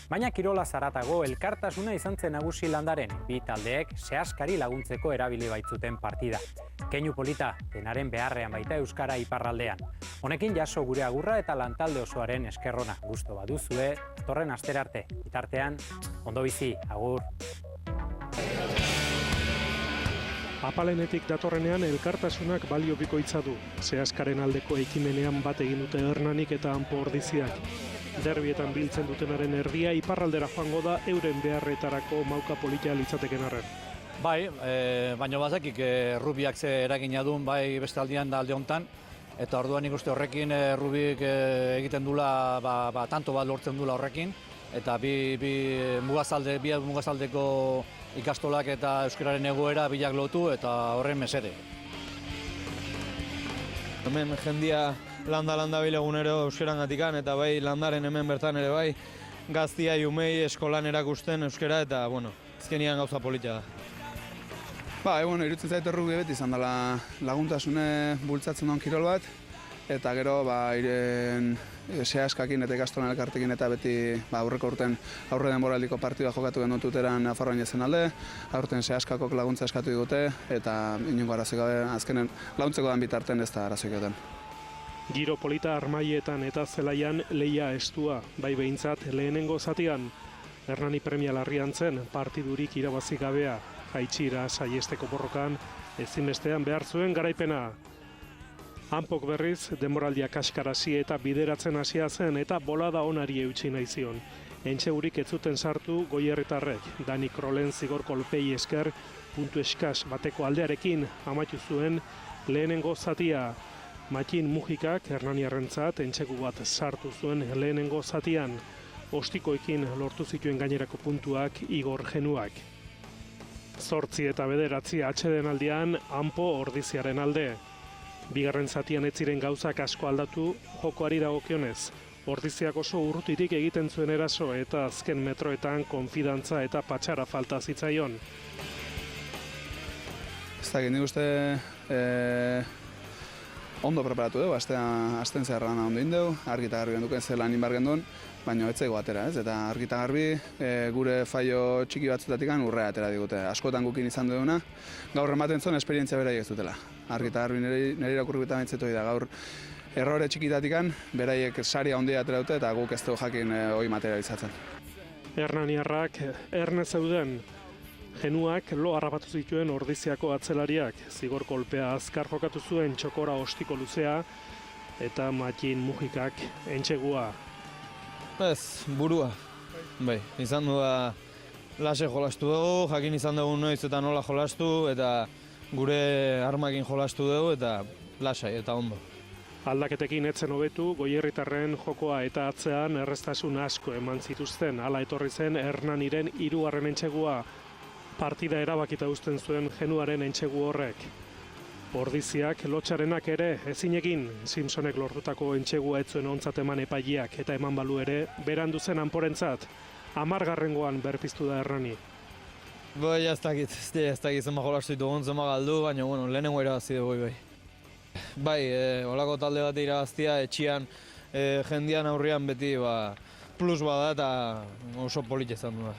Baina kirola zaratago elkartasuna izan zen nagusi Landaren, bi taldeek sehaskari laguntzeko erabili baitzuten partida. Keinu polita, denaren beharrean baita euskara iparraldean. Honekin jaso gure agurra eta lantalde osoaren eskerrona. Gusto baduzue, datorren astera arte. Bitartean, ondo bizi, agur. Apalenetik datorrenean elkartasunak balio bikoitza du. Sehaskaren aldeko ekimenean bat egin dute Hernanik eta Anpo Ordiziak. Derbietan biltzen dutenaren erdia iparraldera joango da euren beharretarako mauka politia litzateken arren. Bai, baina bazakik Rubiak ze eragina duen bai beste aldean da alde hontan. Eta orduan ikuste horrekin Rubik egiten dula, tanto bat lortzen dula horrekin. Eta bi mugazaldeko ikastolak eta euskararen egoera bilak lotu eta horren mesede. Hemen jendia landa bilegunero euskarangatikan eta bai landaren hemen bertan ere bai gaztia umei eskolan erakusten euskara eta azkenian gauza politia da. Irutzen zait Rubi beti izan dela laguntasune bultzatzen duen kirol bat eta gero sehaskakin eta ikastolan elkartekin eta beti aurreko urten aurre denboraldiko partidua jokatu genututeran Nafarroan ezen alde, aurten sehaskakok laguntza eskatu digute eta inongo arazoik gabe azkenen laguntzeko dan bitarten ez da arazoik gabe. Giro polita armaietan eta zelaian lehia estua, bai behintzat lehenengo zatian. Hernani premia larrian zen, partidurik irabazi gabea, jaitsira saiesteko borrokan, ezinbestean behar zuen garaipena. Anpok berriz, denboraldia kaskarasi eta bideratzen hasia zen eta bolada onari eutsi nahi zion. Entxegurik ez zuten sartu Goierritarrek, Dani Krolen zigor kolpei esker, puntu eskas bateko aldearekin amaitu zuen lehenengo zatia. Matxin Mujikak Hernaniarrentzat entxegu bat sartu zuen lehenengo zatian. Ostikoekin lortu zituen gainerako puntuak Igor Genuak. 8 eta 9 atsedeen aldean Anpo Ordiziaren alde. Bigarren zatian ez ziren gauzak asko aldatu jokoari dagokionez. Ordiziak oso urrutitik egiten zuen eraso eta azken metroetan konfidantza eta patxara falta zitzaion. Ez dakit, nik uste ondo preparatu dugu, asten zeharra ondo indeu, argi eta garbi genduken zelan inbar genduen, baina ez zego atera, ez? Eta argi eta garbi gure faio txiki batzutatik urrea atera digute. Askotan gukin izan duguna, gaur ematen zuen esperientzia beraiek ez dutela. Argi eta garbi nire irakurriketan entzetu da gaur errore txikitatik beraiek saria ondia atera dute eta guk ez dugu jakin hori materializatzen. Hernaniarrak erne zeuden. Genuak lo harrapatu zituen Ordiziako atzelariak, zigor kolpea azkar jokatu zuen txokora ostiko luzea eta Matxin Mujikak entxegua. Ez, burua. Bai, izan du da lase jolastu dugu, jakin izan dugu noiz eta nola jolastu eta gure armakin jolastu dugu eta lasai eta ondo. Aldaketekin etzen hobetu, Goierritarren jokoa eta atzean erreztasun asko eman zituzten. Hala etorri zen Hernaniren 3. entxegua. Partida erabakita uzten zuen Genuaren entxegu horrek. Ordiziak lotxarenak ere ezinekin, Simpsonek lortutako entxegua ez zuen ontzat eman epaileak eta eman balu ere berandu zen Anporentzat. 10. berpiztu da Hernani. Bai, ez dakit zema jolastu ditugun, zema galdu, baina lehenengo irabazi dugu bai. Bai, olako talde bat irabaztia, etxian, jendian aurrian beti plus bada eta oso polit izan du.